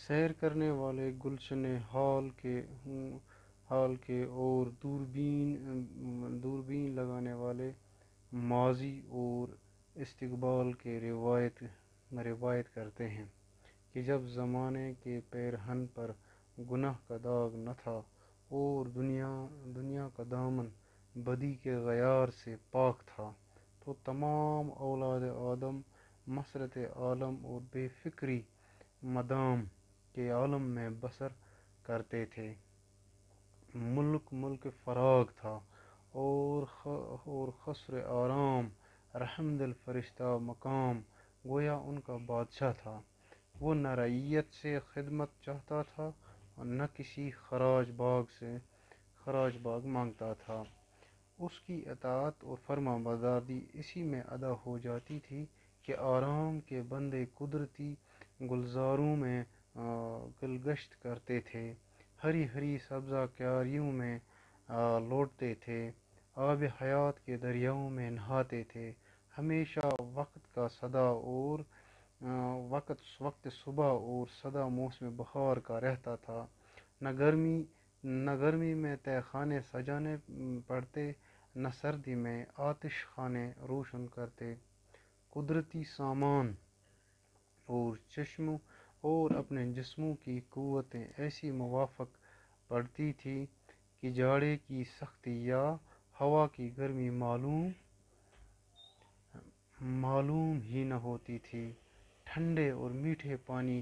سیر کرنے والے گلشن حال کے اور دوربین لگانے والے ماضی اور استقبال کے روایت کرتے ہیں کہ جب زمانے کے پیرہن پر گناہ کا داغ نہ تھا اور دنیا کا دامن بدی کے غیار سے پاک تھا، تو تمام اولاد آدم مسرت عالم اور بے فکری مدام کے عالم میں بسر کرتے تھے۔ ملک فراغ تھا اور خسر آرام رحم دل فرشتہ مقام گویا ان کا بادشاہ تھا۔ وہ نہ رعیت سے خدمت چاہتا تھا اور نہ کسی خراج باغ مانگتا تھا۔ اس کی اطاعت اور فرما برداری اسی میں ادا ہو جاتی تھی کہ آرام کے بندے قدرتی گلزاروں میں گلگشت کرتے تھے، ہری سبزہ کیاریوں میں لوٹتے تھے، آب حیات کے دریاؤں میں نہاتے تھے۔ ہمیشہ وقت صبح اور صدا موسم بہار کا رہتا تھا۔ نہ گرمی میں تہ خانے سجانے پڑتے، نہ سردی میں آتش خانے روشن کرتے۔ قدرتی سامان اور چشموں اور اپنے جسموں کی قوتیں ایسی موافق پڑتی تھی کہ جاڑے کی سختی یا ہوا کی گرمی معلوم ہی نہ ہوتی تھی۔ ٹھنڈے اور میٹھے پانی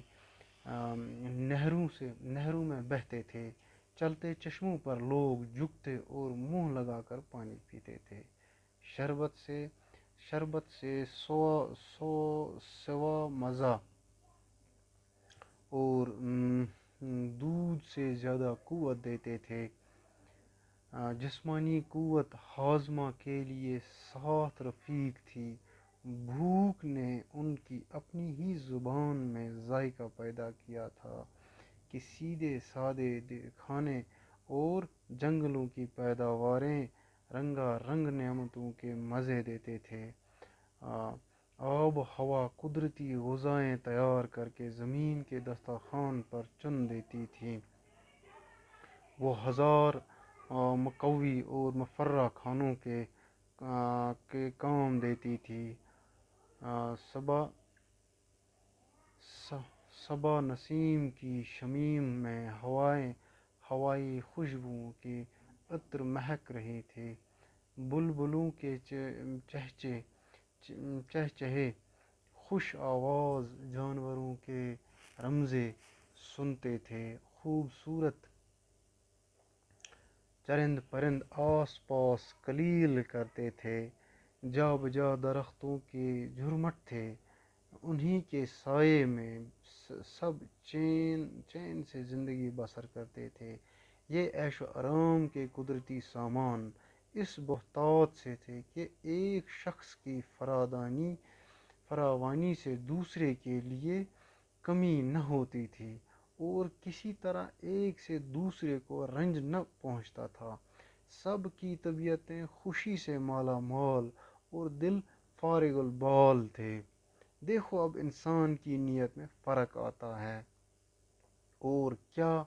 نہروں میں بہتے تھے، چلتے چشموں پر لوگ جھکتے اور منہ لگا کر پانی پیتے تھے۔ شربت سے سوا مزہ اور دودھ سے زیادہ قوت دیتے تھے۔ جسمانی قوت ہاضمہ کے لیے ساتھ رفیق تھی۔ بھوک نے ان کی اپنی ہی زبان میں ذائقہ پیدا کیا تھا کہ سیدھے سادے کھانے اور جنگلوں کی پیداواریں رنگا رنگ نعمتوں کے مزے دیتے تھے۔ آب و ہوا قدرتی غذائیں تیار کر کے زمین کے دسترخوان پر چن دیتی تھی۔ وہ ہزار مقوی اور مفرح کھانوں کے کام دیتی تھی۔ صبا نسیم کی شمیم میں ہوائی خوشبوؤں کی عطر مہک رہی تھی۔ بلبلوں کے چہچہے، خوش آواز جانوروں کے رمزے سنتے تھے۔ خوبصورت چرند پرند آس پاس کلیل کرتے تھے۔ جا بجا درختوں کے جھرمٹ تھے، انہی کے سائے میں سب چین سے زندگی بسر کرتے تھے۔ یہ عیش و آرام کے قدرتی سامان اس بہتات سے تھے کہ ایک شخص کی فراوانی سے دوسرے کے لیے کمی نہ ہوتی تھی اور کسی طرح ایک سے دوسرے کو رنج نہ پہنچتا تھا۔ سب کی طبیعتیں خوشی سے مالا مال اور دل فارغ البال تھے۔ دیکھو اب انسان کی نیت میں فرق آتا ہے اور کیا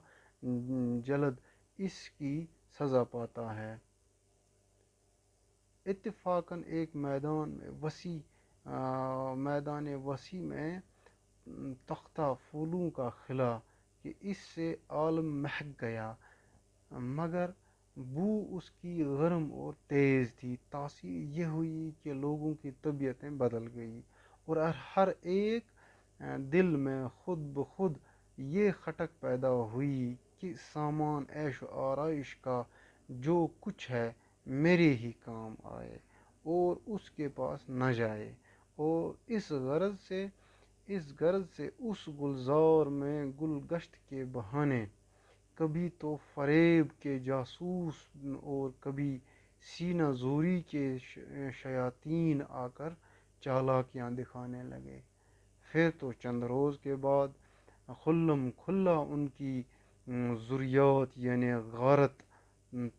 جلد اس کی سزا پاتا ہے۔ اتفاقاً ایک میدان وسیع میں تختہ پھولوں کا کھلا کہ اس سے عالم مہک گیا، مگر بو اس کی گرم اور تیز تھی۔ تاثیر یہ ہوئی کہ لوگوں کی طبیعتیں بدل گئی اور ہر ایک دل میں خود بخود یہ کھٹک پیدا ہوئی کہ سامان عیش و آرائش کا جو کچھ ہے میرے ہی کام آئے اور اس کے پاس نہ جائے، اور اس غرض سے اس گلزار میں گل گشت کے بہانے کبھی تو فریب کے جاسوس اور کبھی سینہ زوری کے شیاطین آ کر چالاکیاں دکھانے لگے۔ پھر تو چند روز کے بعد کھلم کھلا ان کی ذریات یعنی غارت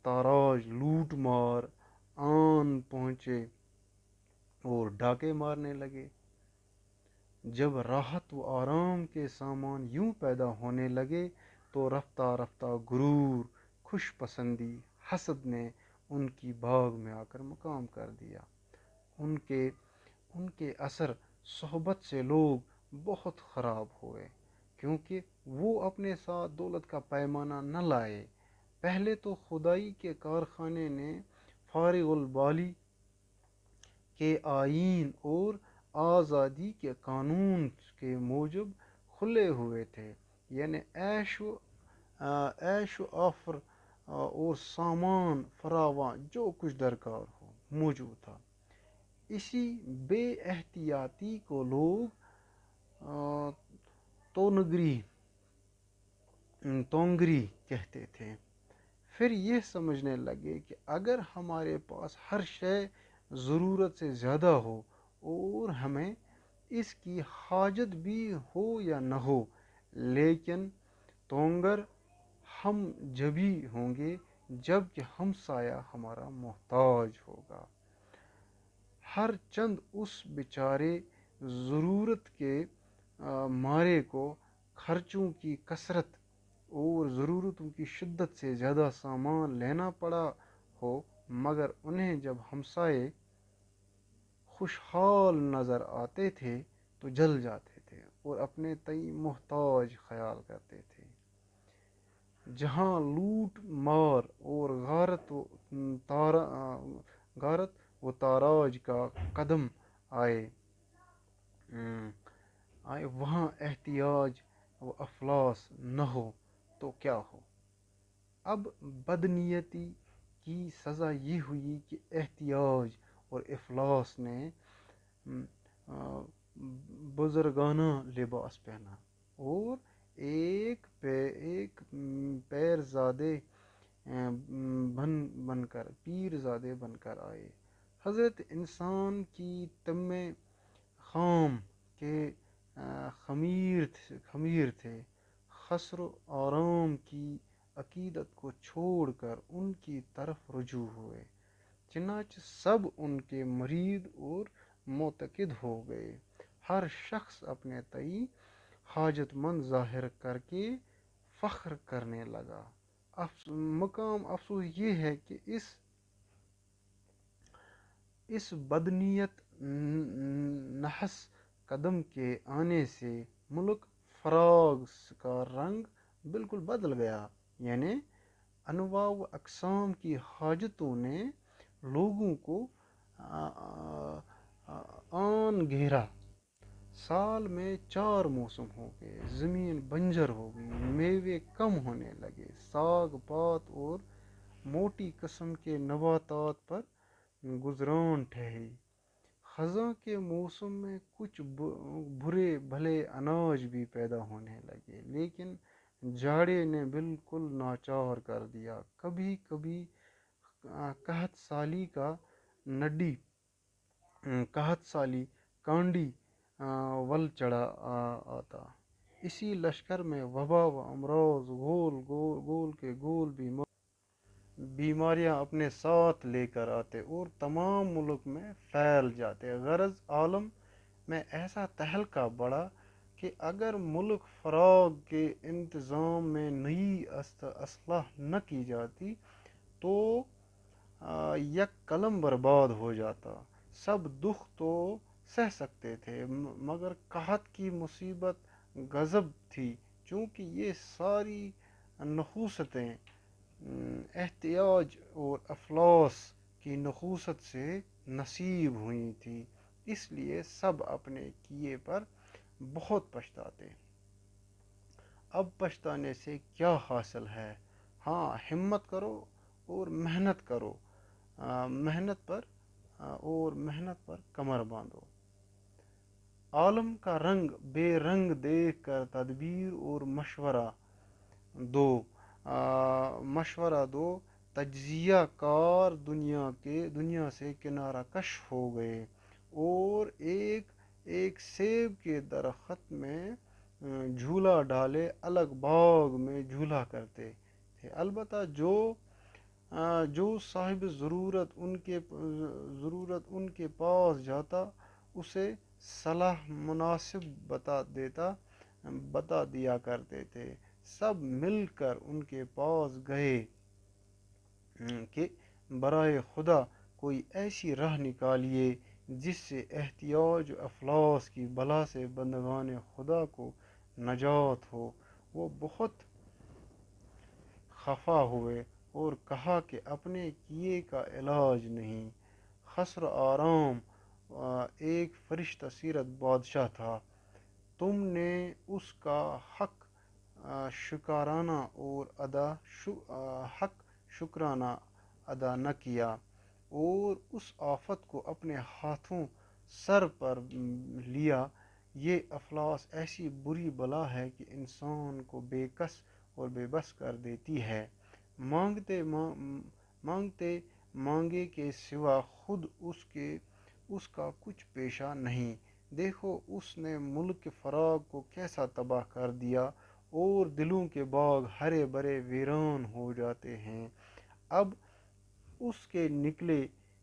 تاراج لوٹ مار آن پہنچے اور ڈاکے مارنے لگے۔ جب راحت و آرام کے سامان یوں پیدا ہونے لگے تو رفتہ رفتہ غرور، خوش پسندی، حسد نے ان کی باغ میں آ کر مقام کر دیا۔ ان کے ان کے اثر صحبت سے لوگ بہت خراب ہوئے، کیونکہ وہ اپنے ساتھ دولت کا پیمانہ نہ لائے۔ پہلے تو خدائی کے کارخانے نے فارغ البالی کے آئین اور آزادی کے قانون کے موجب کھلے ہوئے تھے، یعنی عیش و آفر اور سامان فراواں جو کچھ درکار ہو موجود تھا۔ اسی بے احتیاطی کو لوگ تونگری کہتے تھے۔ پھر یہ سمجھنے لگے کہ اگر ہمارے پاس ہر شے ضرورت سے زیادہ ہو اور ہمیں اس کی حاجت بھی ہو یا نہ ہو، لیکن تونگر ہم جبھی ہوں گے جب کہ ہمسایہ ہمارا محتاج ہوگا۔ ہر چند اس بیچارے ضرورت کے مارے کو خرچوں کی کثرت اور ضرورتوں کی شدت سے زیادہ سامان لینا پڑا ہو، مگر انہیں جب ہمسائے خوشحال نظر آتے تھے تو جل جاتے تھے اور اپنے تئیں محتاج خیال کرتے تھے۔ جہاں لوٹ مار اور غارت و تاراج کا قدم آئے وہاں احتیاج و افلاس نہ ہو تو کیا ہو۔ اب بدنیتی کی سزا یہ ہوئی کہ احتیاج اور افلاس نے بزرگانہ لباس پہنا اور ایک پیر زادے پیر زادے بن کر آئے۔ حضرت انسان کی تم خام کے خمیر تھے، خسر و آرام کی عقیدت کو چھوڑ کر ان کی طرف رجوع ہوئے، چنانچہ سب ان کے مرید اور معتقد ہو گئے۔ ہر شخص اپنے تئیں حاجت مند ظاہر کر کے فخر کرنے لگا۔ مقام افسوس یہ ہے کہ اس بدنیت نحس قدم کے آنے سے ملک فراغ کا رنگ بالکل بدل گیا، یعنی انواع و اقسام کی حاجتوں نے لوگوں کو آن گھیرا۔ سال میں 4 موسم ہو گئے، زمین بنجر ہو گئی، میوے کم ہونے لگے، ساگ پات اور موٹی قسم کے نباتات پر گزران ٹھہری۔ خزاں کے موسم میں کچھ برے بھلے اناج بھی پیدا ہونے لگے، لیکن جاڑے نے بالکل ناچار کر دیا۔ کبھی کبھی قحط سالی کانڈی ول چڑھا آتا۔ اسی لشکر میں وبا و امراض گول کے گول بیماریاں اپنے ساتھ لے کر آتے اور تمام ملک میں پھیل جاتے۔ غرض عالم میں ایسا تہلکہ بڑھا کہ اگر ملک فراغ کے انتظام میں نئی اصلاح نہ کی جاتی تو یک قلم برباد ہو جاتا۔ سب دکھ تو سہ سکتے تھے، مگر قحط کی مصیبت غضب تھی، چونکہ یہ ساری نحوستیں احتیاج اور افلاس کی نحوست سے نصیب ہوئی تھیں، اس لیے سب اپنے کیے پر بہت پچھتاتے۔ اب پچھتانے سے کیا حاصل ہے؟ ہاں، ہمت کرو اور محنت کرو، محنت پر کمر باندھو۔ عالم کا رنگ بے رنگ دیکھ کر تدبیر اور مشورہ دو تجزیہ کار دنیا سے کنارہ کش ہو گئے اور ایک سیب کے درخت میں جھولا ڈالے الگ باغ میں جھولا کرتے تھے۔ البتہ جو صاحب ضرورت ان کے پاس جاتا اسے صلاح مناسب بتا دیا کرتے تھے۔ سب مل کر ان کے پاس گئے کہ برائے خدا کوئی ایسی راہ نکالیے جس سے احتیاج و افلاس کی بلا سے بندگان خدا کو نجات ہو۔ وہ بہت خفا ہوئے اور کہا کہ اپنے کیے کا علاج نہیں۔ خسر آرام ایک فرشتہ سیرت بادشاہ تھا۔ تم نے اس کا شکرانہ اور حق شکرانہ ادا نہ کیا اور اس آفت کو اپنے ہاتھوں سر پر لیا۔ یہ افلاس ایسی بری بلا ہے کہ انسان کو بے کس اور بے بس کر دیتی ہے۔ مانگتے مانگے کے سوا خود اس کا کچھ پیشہ نہیں۔ دیکھو اس نے ملک فراق کو کیسا تباہ کر دیا اور دلوں کے باغ ہرے بھرے ویران ہو جاتے ہیں۔ اب اس کے نکلے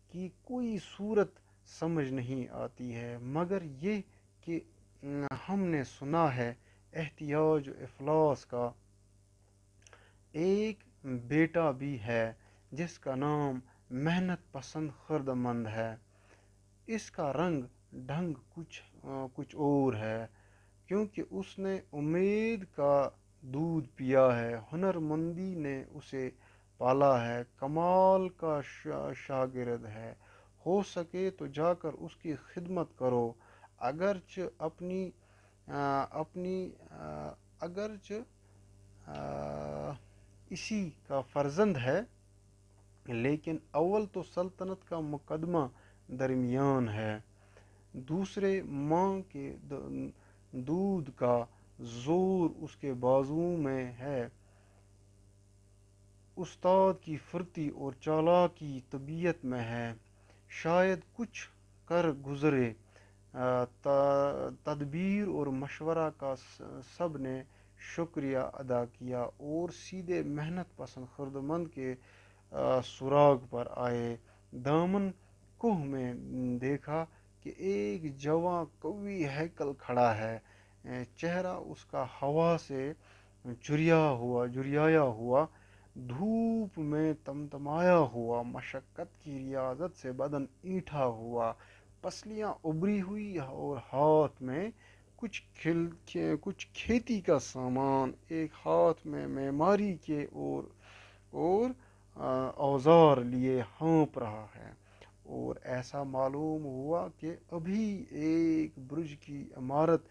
کی کوئی صورت سمجھ نہیں آتی ہے مگر یہ کہ ہم نے سنا ہے احتیاج و افلاس کا ایک بیٹا بھی ہے جس کا نام محنت پسند خردمند ہے۔ اس کا رنگ ڈھنگ کچھ اور ہے کیونکہ اس نے امید کا دودھ پیا ہے۔ ہنرمندی نے اسے پالا ہے، کمال کا شاگرد ہے۔ ہو سکے تو جا کر اس کی خدمت کرو، اگرچہ اسی کا فرزند ہے، لیکن اول تو سلطنت کا مقدمہ درمیان ہے، دوسرے ماں کے دودھ کا زور اس کے بازوؤں میں ہے، استاد کی پھرتی اور چالاکی طبیعت میں ہے۔ شاید کچھ کر گزرے۔ تدبیر اور مشورہ کا سب نے شکریہ ادا کیا اور سیدھے محنت پسند خردمند کے سراغ پر آئے۔ دامن کوہ میں دیکھا کہ ایک جواں قوی ہیکل کھڑا ہے، چہرہ اس کا ہوا سے جھریایا ہوا، دھوپ میں تمتمایا ہوا، مشقت کی ریاضت سے بدن اینٹھا ہوا، پسلیاں ابری ہوئی اور ہاتھ میں کچھ کھیتی کا سامان، ایک ہاتھ میں معماری کے اور اوزار لیے ہانپ رہا ہے، اور ایسا معلوم ہوا کہ ابھی ایک برج کی عمارت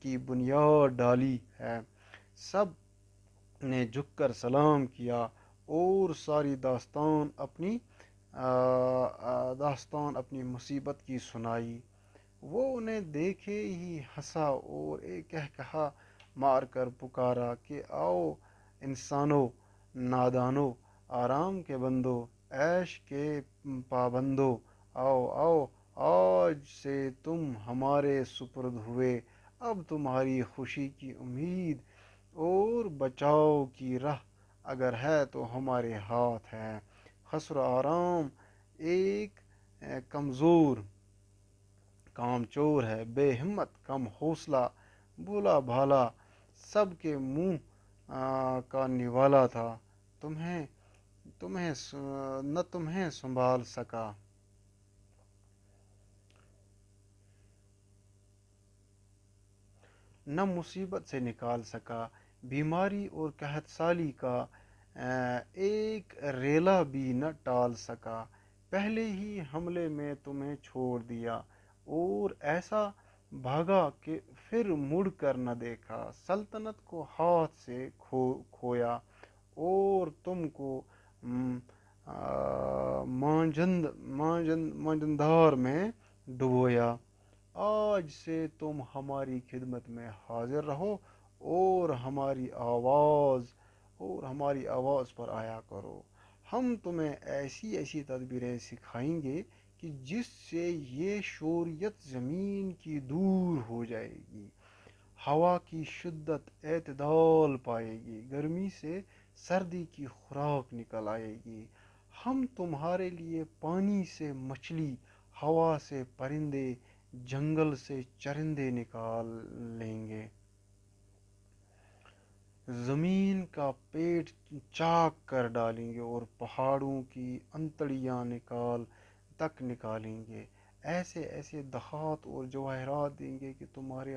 کی بنیاد ڈالی ہے۔ سب نے جھک کر سلام کیا اور ساری داستان اپنی مصیبت کی سنائی۔ وہ انہیں دیکھے ہی ہنسا اور ایک کہا مار کر پکارا کہ آؤ انسانو، نادانو، آرام کے بندو، عیش کے پابندو، آؤ آؤ، آج سے تم ہمارے سپرد ہوئے، اب تمہاری خوشی کی امید اور بچاؤ کی راہ اگر ہے تو ہمارے ہاتھ ہے۔ خسر آرام ایک کمزور کامچور ہے، بے ہمت، کم حوصلہ، بولا بھالا، سب کے منہ کا نوالا تھا، نہ تمہیں سنبھال سکا، نہ مصیبت سے نکال سکا، بیماری اور قحط سالی کا ایک ریلا بھی نہ ٹال سکا، پہلے ہی حملے میں تمہیں چھوڑ دیا اور ایسا بھاگا کہ پھر مڑ کر نہ دیکھا، سلطنت کو ہاتھ سے کھویا اور تم کو مانجندار میں ڈبویا۔ آج سے تم ہماری خدمت میں حاضر رہو اور ہماری آواز پر آیا کرو، ہم تمہیں ایسی تدبیریں سکھائیں گے کہ جس سے یہ شوریت زمین کی دور ہو جائے گی، ہوا کی شدت اعتدال پائے گی، گرمی سے سردی کی خوراک نکل آئے گی، ہم تمہارے لیے پانی سے مچھلی، ہوا سے پرندے، جنگل سے چرندے نکال لیں گے، زمین کا پیٹ چاک کر ڈالیں گے اور پہاڑوں کی انتڑیاں نکالیں گے، ایسے ایسے دھات اور جواہرات دیں گے کہ تمہارے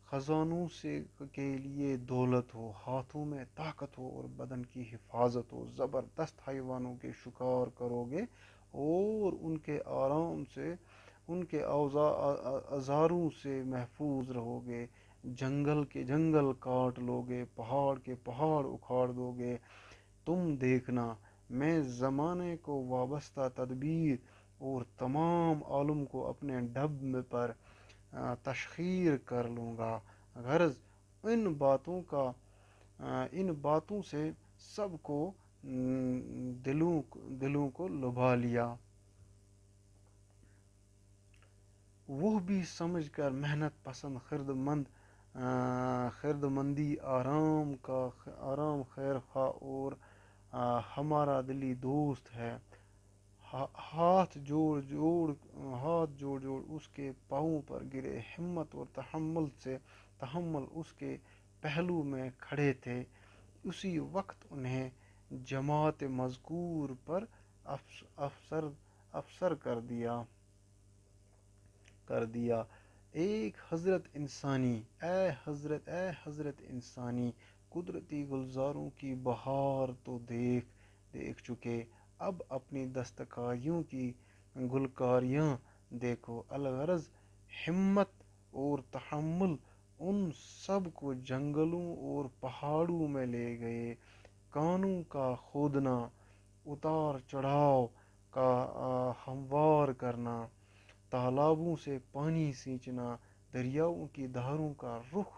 خزانوں سے کے لیے دولت ہو، ہاتھوں میں طاقت ہو اور بدن کی حفاظت ہو، زبردست حیوانوں کے شکار کرو گے اور ان کے اوزاروں سے محفوظ رہو گے، جنگل کے جنگل کاٹ لو گے، پہاڑ کے پہاڑ اکھاڑ دو گے، تم دیکھنا میں زمانے کو وابستہ تدبیر اور تمام عالم کو اپنے ڈب پر تشخیر کر لوں گا۔ غرض ان باتوں سے سب کو دلوں کو لبھا لیا، وہ بھی سمجھ کر محنت پسند خردمندی آرام خیر خواہ اور ہمارا دلی دوست ہے، ہاتھ جوڑ جوڑ اس کے پاؤں پر گرے، ہمت اور تحمل اس کے پہلو میں کھڑے تھے، اسی وقت انہیں جماعت مذکور پر افسر کر دیا۔ ایک حضرت انسانی، قدرتی گلزاروں کی بہار تو دیکھ چکے، اب اپنی دستکاریوں کی گلکاریاں دیکھو۔ الغرض ہمت اور تحمل ان سب کو جنگلوں اور پہاڑوں میں لے گئے، کانوں کا کھودنا، اتار چڑھاؤ کا ہموار کرنا، تالابوں سے پانی سینچنا، دریاؤں کی دھاروں کا رخ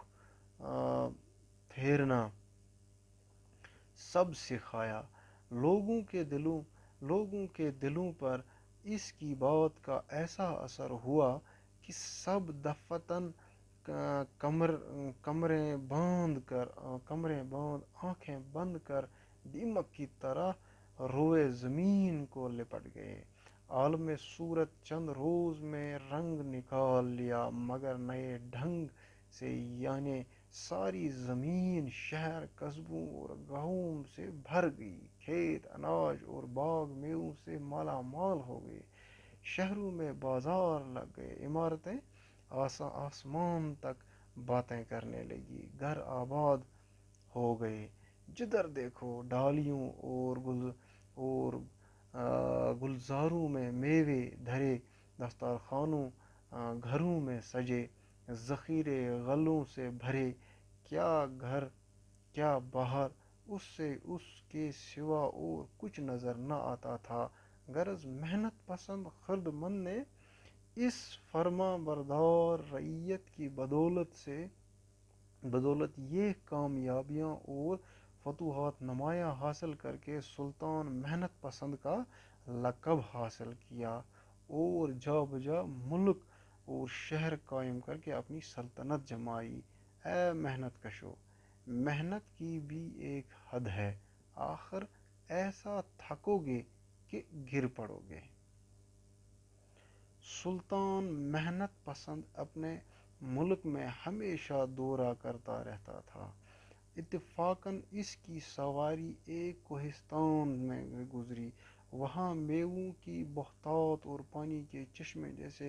پھیرنا سب سکھایا۔ لوگوں کے دلوں پر اس کی بات کا ایسا اثر ہوا کہ سب دفعتاً کمریں باندھ آنکھیں بند کر دیمک کی طرح روئے زمین کو لپٹ گئے۔ عالم صورت چند روز میں رنگ نکال لیا، مگر نئے ڈھنگ سے، یعنی ساری زمین شہر قصبوں اور گاؤں سے بھر گئی، کھیت اناج اور باغ میووں سے مالا مال ہو گئے، شہروں میں بازار لگ گئے، عمارتیں آسمان تک باتیں کرنے لگی، گھر آباد ہو گئے، جدھر دیکھو ڈالیوں اور گلزاروں میں میوے دھرے، دسترخوانوں گھروں میں سجے، ذخیرے غلوں سے بھرے، کیا گھر کیا باہر اس کے سوا اور کچھ نظر نہ آتا تھا۔ غرض محنت پسند خردمند نے اس فرما بردار رعیت کی بدولت یہ کامیابیاں اور فتوحات نمایاں حاصل کر کے سلطان محنت پسند کا لقب حاصل کیا اور جا بجا ملک اور شہر قائم کر کے اپنی سلطنت جمائی۔ اے محنت کشو، محنت کی بھی ایک حد ہے، آخر ایسا تھکو گے کہ گر پڑو گے۔ سلطان محنت پسند اپنے ملک میں ہمیشہ دورہ کرتا رہتا تھا، اتفاقاً اس کی سواری ایک کوہستان میں گزری، وہاں میووں کی بہتات اور پانی کے چشمے جیسے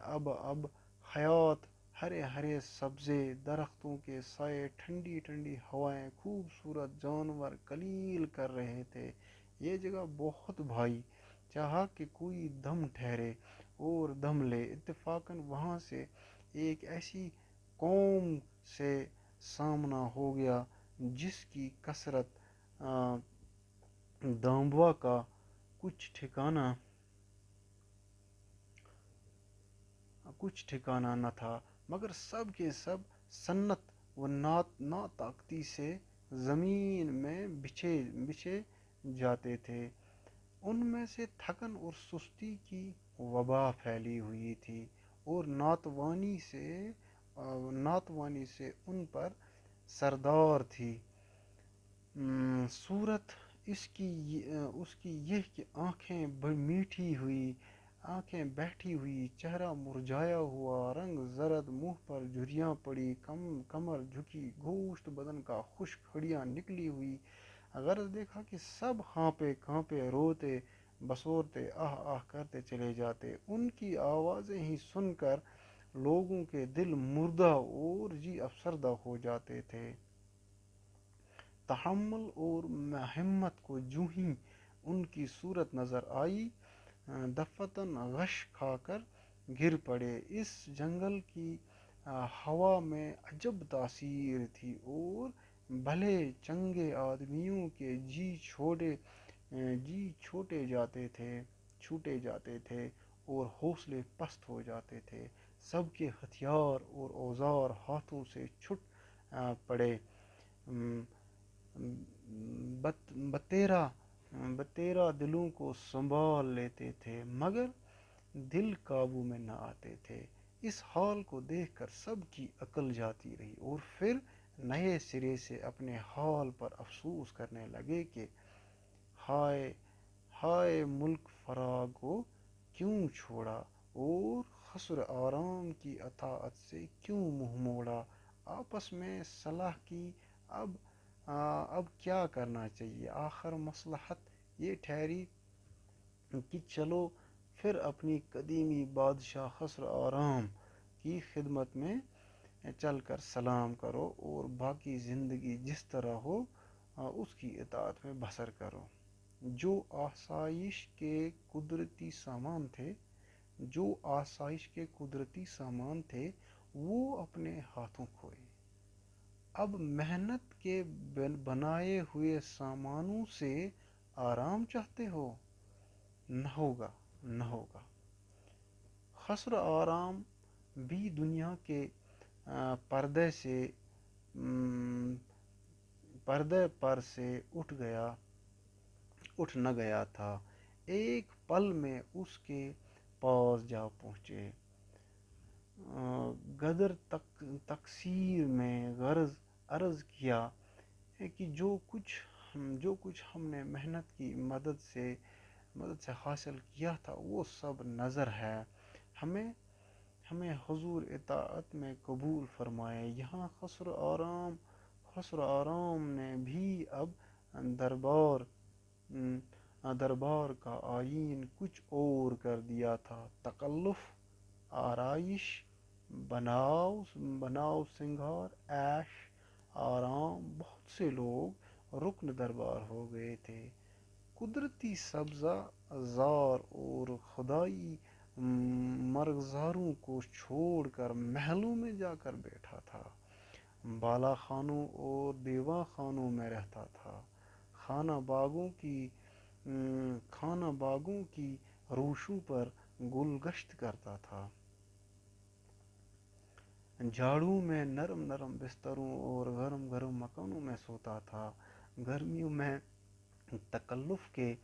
اب حیات، ہرے ہرے سبزے، درختوں کے سائے، ٹھنڈی ٹھنڈی ہوائیں، خوبصورت جانور کلیل کر رہے تھے۔ یہ جگہ بہت بھائی چاہا کہ کوئی دم ٹھہرے اور دم لے، اتفاقاً وہاں سے ایک ایسی قوم سے سامنا ہو گیا جس کی کثرت دامبوا کا کچھ ٹھکانہ نہ تھا، مگر سب کے سب سنت و ناطاقتی سے زمین میں بچھے جاتے تھے، ان میں سے تھکن اور سستی کی وبا پھیلی ہوئی تھی اور ناتوانی سے ان پر سردار تھی۔ صورت اس کی یہ کہ آنکھیں میٹھی ہوئی آنکھیں بیٹھی ہوئی، چہرہ مرجھایا ہوا، رنگ زرد، منہ پر جھریاں پڑی، کمر جھکی، گوشت بدن کا خشک، ہڈیاں نکلی ہوئی۔ غرض دیکھا کہ سب ہانپے کانپے، روتے بسورتے، آہ آہ کرتے چلے جاتے۔ ان کی آوازیں ہی سن کر لوگوں کے دل مردہ اور جی افسردہ ہو جاتے تھے۔ تحمل اور ہمت کو جوں ہی ان کی صورت نظر آئی، دفتن غش کھا کر گر پڑے۔ اس جنگل کی ہوا میں عجب تاثیر تھی، اور بھلے چنگے آدمیوں کے جی چھوٹے جاتے تھے اور حوصلے پست ہو جاتے تھے۔ سب کے ہتھیار اور اوزار ہاتھوں سے چھٹ پڑے، بتیرا دلوں کو سنبھال لیتے تھے، مگر دل قابو میں نہ آتے تھے۔ اس حال کو دیکھ کر سب کی عقل جاتی رہی، اور پھر نئے سرے سے اپنے حال پر افسوس کرنے لگے کہ ہائے ہائے، ملک فراغ کو کیوں چھوڑا، اور خسر آرام کی اطاعت سے کیوں منہ موڑا۔ آپس میں صلاح کی، اب کیا کرنا چاہیے۔ آخر مصلحت یہ ٹھہری کہ چلو پھر اپنی قدیمی بادشاہ خسر آرام کی خدمت میں چل کر سلام کرو، اور باقی زندگی جس طرح ہو اس کی اطاعت میں بسر کرو۔ جو آسائش کے قدرتی سامان تھے وہ اپنے ہاتھوں کھوئے۔ اب محنت کے بنائے ہوئے سامانوں سے آرام چاہتے ہو؟ نہ ہوگا۔ خسر آرام بھی دنیا کے پردے پر سے اٹھ نہ گیا تھا۔ ایک پل میں اس کے پاس جا پہنچے۔ غدر تقصیر میں عرض کیا کہ جو کچھ ہم نے محنت کی مدد سے حاصل کیا تھا وہ سب نذر ہے، ہمیں حضور اطاعت میں قبول فرمائے۔ یہاں خسر آرام نے بھی اب دربار کا آئین کچھ اور کر دیا تھا۔ تکلف، آرائش، بناؤ سنگھار، عیش آرام، بہت سے لوگ رکن دربار ہو گئے تھے۔ قدرتی سبزہ زار اور خدائی مرغزاروں کو چھوڑ کر محلوں میں جا کر بیٹھا تھا، بالا خانوں اور دیوا خانوں میں رہتا تھا، خانہ باغوں کی روشوں پر گل گشت کرتا تھا، جھاڑوں میں نرم بستروں اور گرم مکانوں میں سوتا تھا، گرمیوں میں تکلف کے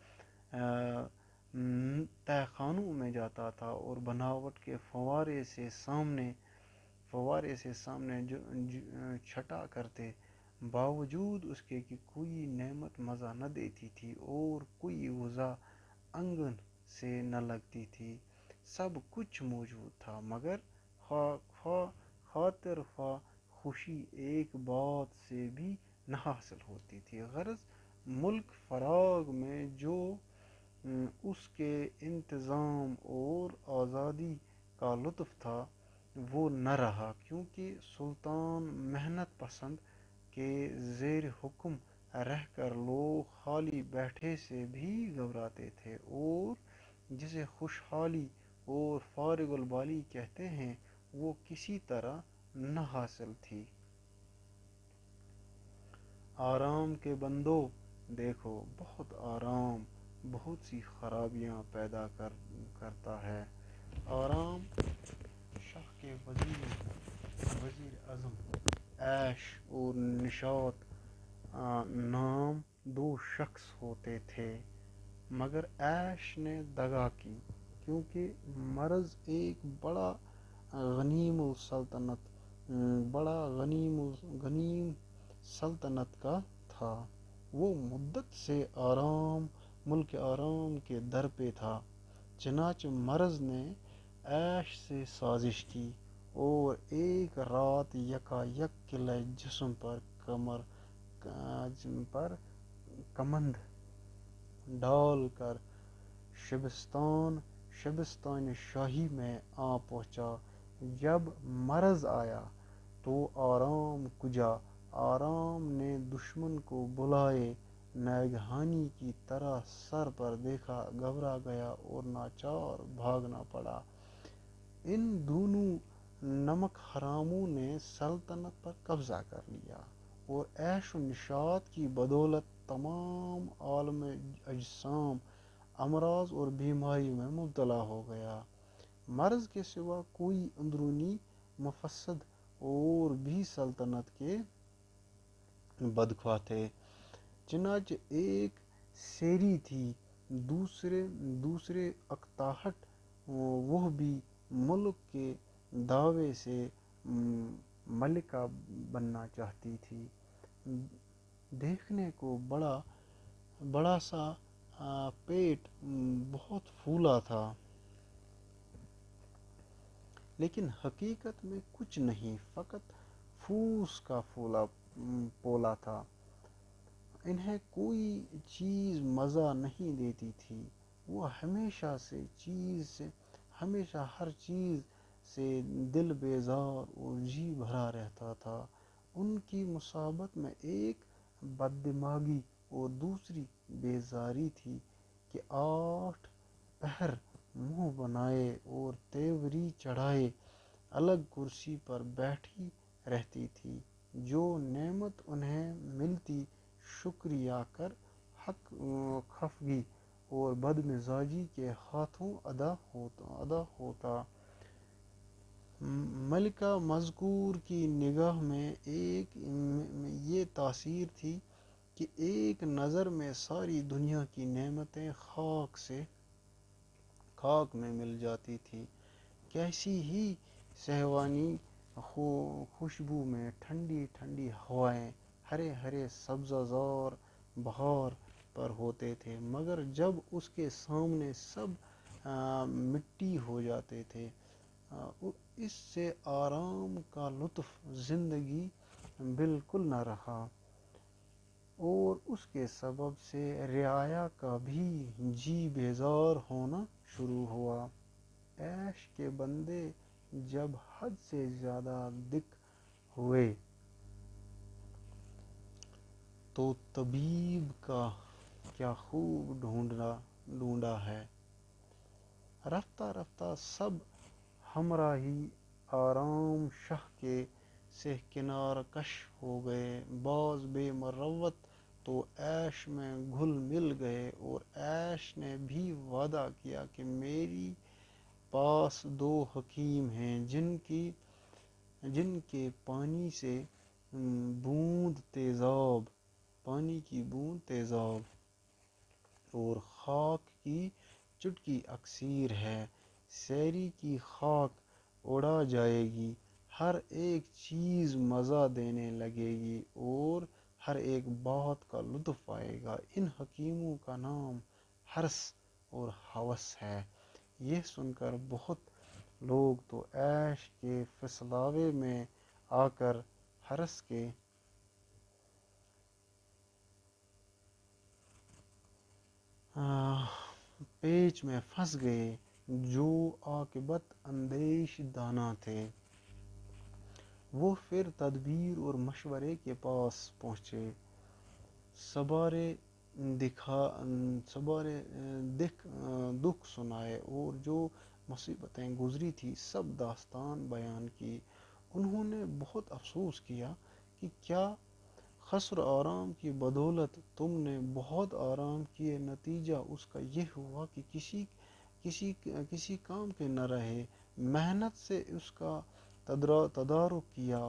تہ خانوں میں جاتا تھا، اور بناوٹ کے فوارے سے سامنے چھٹا کرتے، باوجود اس کے کہ کوئی نعمت مزہ نہ دیتی تھی اور کوئی غذا انگن سے نہ لگتی تھی۔ سب کچھ موجود تھا، مگر خاطر خواہ خوشی ایک بات سے بھی نہ حاصل ہوتی تھی۔ غرض ملک فراغ میں جو اس کے انتظام اور آزادی کا لطف تھا وہ نہ رہا، کیونکہ سلطان محنت پسند کے زیر حکم رہ کر لوگ خالی بیٹھے سے بھی گھبراتے تھے، اور جسے خوشحالی اور فارغ البالی کہتے ہیں وہ کسی طرح نہ حاصل تھی۔ آرام کے بندو، دیکھو بہت آرام بہت سی خرابیاں پیدا کرتا ہے۔ آرام شاہ کے وزیر اعظم عیش اور نشاط نام دو شخص ہوتے تھے، مگر عیش نے دغا کی، کیونکہ مرض ایک بڑا غنیم سلطنت کا تھا۔ وہ مدت سے ملک آرام کے در پہ تھا، چنانچہ مرض نے عیش سے سازش کی اور ایک رات یکا یک قلعہ جسم پر کمند ڈال کر شبستان شاہی میں آ پہنچا۔ جب مرض آیا تو آرام کجا، آرام نے دشمن کو بلائے ناگہانی کی طرح سر پر دیکھا، گھبرا گیا اور ناچار بھاگنا پڑا۔ ان دونوں نمک حراموں نے سلطنت پر قبضہ کر لیا اور عیش و نشاط کی بدولت تمام عالم اجسام امراض اور بیماری میں مبتلا ہو گیا۔ مرض کے سوا کوئی اندرونی مفسد اور بھی سلطنت کے بدخواہ تھے۔ چنانچہ ایک سیری تھی، دوسرے اکتاہٹ، وہ بھی ملک کے دعوے سے ملکہ بننا چاہتی تھی۔ دیکھنے کو بڑا سا پیٹ بہت پھولا تھا، لیکن حقیقت میں کچھ نہیں، فقط پھوس کا پولا تھا۔ انہیں کوئی چیز مزہ نہیں دیتی تھی، وہ ہمیشہ ہر چیز سے دل بیزار اور جی بھرا رہتا تھا۔ ان کی مصیبت میں ایک بددماغی اور دوسری بیزاری تھی کہ 8 پہر منہ بنائے اور تیوری چڑھائے الگ کرسی پر بیٹھی رہتی تھی۔ جو نعمت انہیں ملتی شکریہ کر حق خفگی اور بدمزاجی کے ہاتھوں ادا ہوتا۔ ملکہ مذکور کی نگاہ میں یہ تاثیر تھی کہ ایک نظر میں ساری دنیا کی نعمتیں خاک میں مل جاتی تھی۔ کیسی ہی سہوانی خوشبو میں ٹھنڈی ٹھنڈی ہوائیں، ہرے ہرے سبزہ زار بہار پر ہوتے تھے، مگر جب اس کے سامنے سب مٹی ہو جاتے تھے۔ اس سے آرام کا لطف زندگی بالکل نہ رہا اور اس کے سبب سے رعایا کا بھی جی بیزار ہونا شروع ہوا۔ عیش کے بندے جب حد سے زیادہ دک ہوئے تو طبیب کا کیا خوب ڈھونڈا ہے۔ رفتہ رفتہ سب ہمراہی آرام شاہ کے سے کنار کش ہو گئے۔ بعض بے مروت تو عیش میں گھل مل گئے اور عیش نے بھی وعدہ کیا کہ میری پاس 2 حکیم ہیں جن کے پانی کی بوند تیزاب اور خاک کی چٹکی اکسیر ہے، سیری کی خاک اڑا جائے گی، ہر ایک چیز مزہ دینے لگے گی اور ہر ایک بات کا لطف آئے گا۔ ان حکیموں کا نام حرص اور ہوس ہے۔ یہ سن کر بہت لوگ تو عیش کے فسلاوے میں آ کر حرص کے پیچ میں پھنس گئے، جو عاقبت اندیش دانا تھے۔ وہ پھر تدبیر اور مشورے کے پاس پہنچے، سبارے دکھ سنائے اور جو مصیبتیں گزری تھی سب داستان بیان کی۔ انہوں نے بہت افسوس کیا کہ کیا قصر آرام کی بدولت تم نے بہت آرام کیے، نتیجہ اس کا یہ ہوا کہ کسی کام کے نہ رہے، محنت سے اس کا تدارک کیا،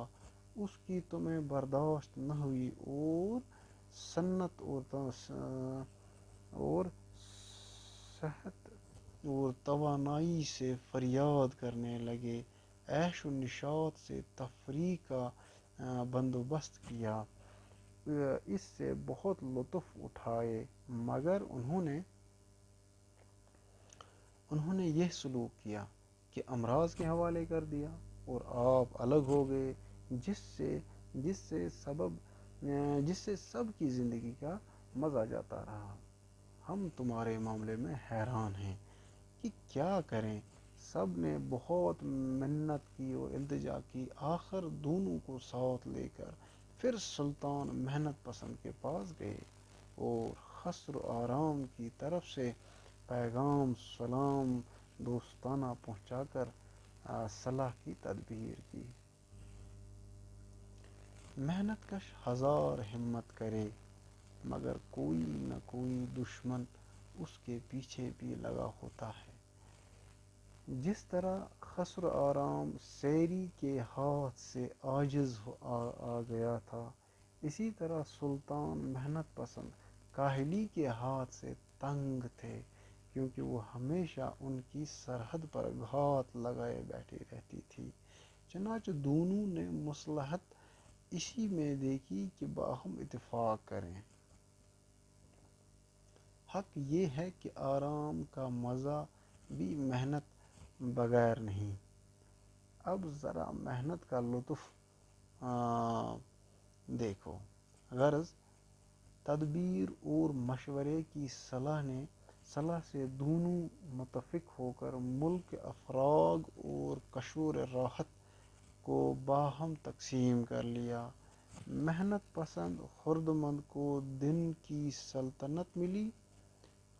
اس کی تمہیں برداشت نہ ہوئی اور صنعت اور صحت اور توانائی سے فریاد کرنے لگے، عیش و نشاط سے تفریح کا بندوبست کیا، اس سے بہت لطف اٹھائے، مگر انہوں نے انہوں نے یہ سلوک کیا کہ امراض کے حوالے کر دیا اور آپ الگ ہو گئے، جس سے جس سے جس سے سب کی زندگی کا مزہ جاتا رہا۔ ہم تمہارے معاملے میں حیران ہیں کہ کیا کریں۔ سب نے بہت منت کی اور التجا کی، آخر دونوں کو ساتھ لے کر پھر سلطان محنت پسند کے پاس گئے اور خسر و آرام کی طرف سے پیغام سلام دوستانہ پہنچا کر صلاح کی تدبیر کی۔ محنت کش ہزار ہمت کرے مگر کوئی نہ کوئی دشمن اس کے پیچھے بھی لگا ہوتا ہے۔ جس طرح خسر آرام سیری کے ہاتھ سے عاجز آ گیا تھا، اسی طرح سلطان محنت پسند کاہلی کے ہاتھ سے تنگ تھے، کیونکہ وہ ہمیشہ ان کی سرحد پر گھات لگائے بیٹھی رہتی تھی۔ چنانچہ دونوں نے مصلحت اسی میں دیکھی کہ باہم اتفاق کریں۔ حق یہ ہے کہ آرام کا مزہ بھی محنت بغیر نہیں۔ اب ذرا محنت کا لطف دیکھو۔ غرض تدبیر اور مشورے کی صلاح سے دونوں متفق ہو کر ملک کے افراغ اور قشور راحت کو باہم تقسیم کر لیا۔ محنت پسند خردمند کو دن کی سلطنت ملی،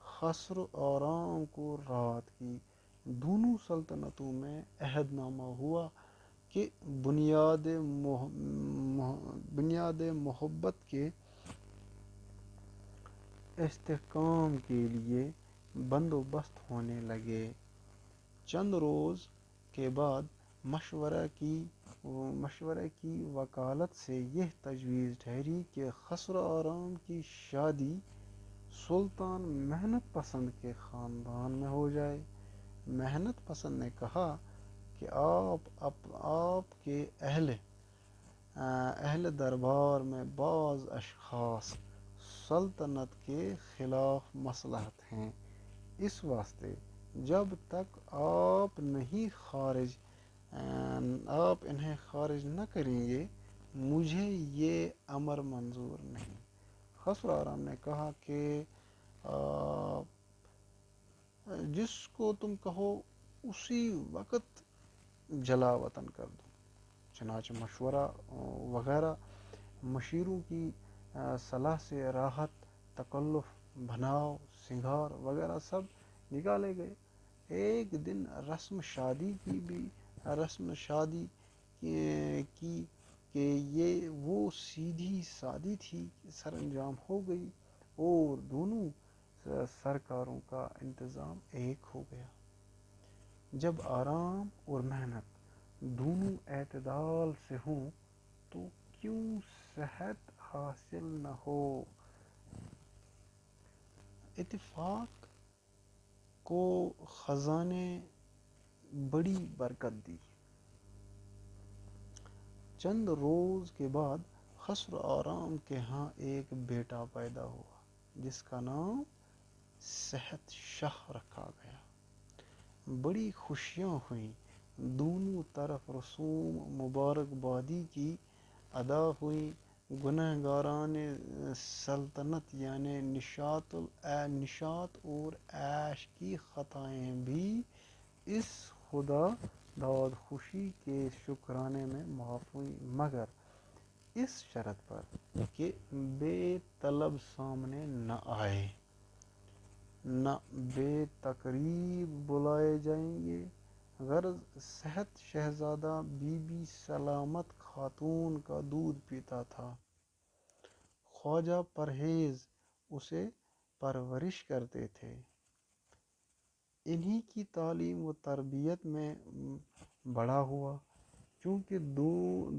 خسر و آرام کو رات کی۔ دونوں سلطنتوں میں عہد نامہ ہوا کہ بنیاد محبت کے استحکام کے لیے بندوبست ہونے لگے۔ چند روز کے بعد مشورہ کی وکالت سے یہ تجویز ٹھہری کہ خسر و آرام کی شادی سلطان محنت پسند کے خاندان میں ہو جائے۔ محنت پسند نے کہا کہ آپ کے اہل دربار میں بعض اشخاص سلطنت کے خلاف مصلحت ہیں، اس واسطے جب تک آپ انہیں خارج نہ کریں گے مجھے یہ امر منظور نہیں۔ خسر آرام نے کہا کہ جس کو تم کہو اسی وقت جلا وطن کر دو۔ چنانچہ مشورہ وغیرہ مشیروں کی صلاح سے راحت، تکلف، بھناؤ، سنگھار وغیرہ سب نکالے گئے۔ ایک دن رسم شادی کی کہ وہ سیدھی سادی تھی سر انجام ہو گئی اور دونوں سرکاروں کا انتظام ایک ہو گیا۔ جب آرام اور محنت دونوں اعتدال سے ہوں تو کیوں صحت حاصل نہ ہو۔ اتفاق کو خدا نے بڑی برکت دی۔ چند روز کے بعد خسر آرام کے ہاں ایک بیٹا پیدا ہوا جس کا نام صحت شاہ رکھا گیا۔ بڑی خوشیاں ہوئیں، دونوں طرف رسوم مبارکبادی کی ادا ہوئی۔ گنہگاران سلطنت یعنی نشاط اور عیش کی خطائیں بھی اس خدا داد خوشی کے شکرانے میں معاف ہوئیں، مگر اس شرط پر کہ بے طلب سامنے نہ آئے، نہ بے تقریب بلائے جائیں گے۔ غرض صحت شہزادہ بی بی سلامت خاتون کا دودھ پیتا تھا، خواجہ پرہیز اسے پرورش کرتے تھے۔ انہی کی تعلیم و تربیت میں بڑا ہوا۔ چونکہ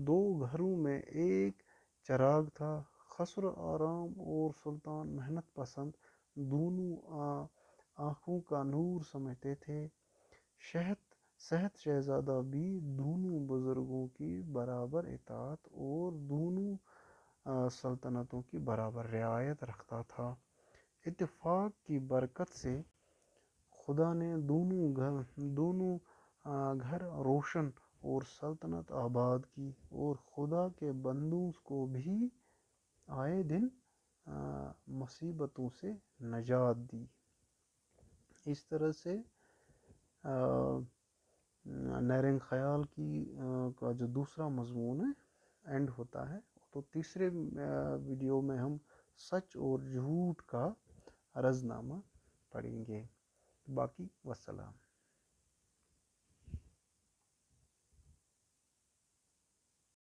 دو گھروں میں ایک چراغ تھا، خسر آرام اور سلطان محنت پسند دونوں آنکھوں کا نور سمجھتے تھے۔ صحت شہزادہ بھی دونوں بزرگوں کی برابر اطاعت اور دونوں سلطنتوں کی برابر رعایت رکھتا تھا۔ اتفاق کی برکت سے خدا نے دونوں گھر روشن اور سلطنت آباد کی، اور خدا کے بندوں کو بھی آئے دن مصیبتوں سے نجات دی۔ اس طرح سے نیرنگ خیال کا جو دوسرا مضمون ہے اینڈ ہوتا ہے۔ تو تیسرے ویڈیو میں ہم سچ اور جھوٹ کا رزنامہ پڑھیں گے۔ باقی والسلام۔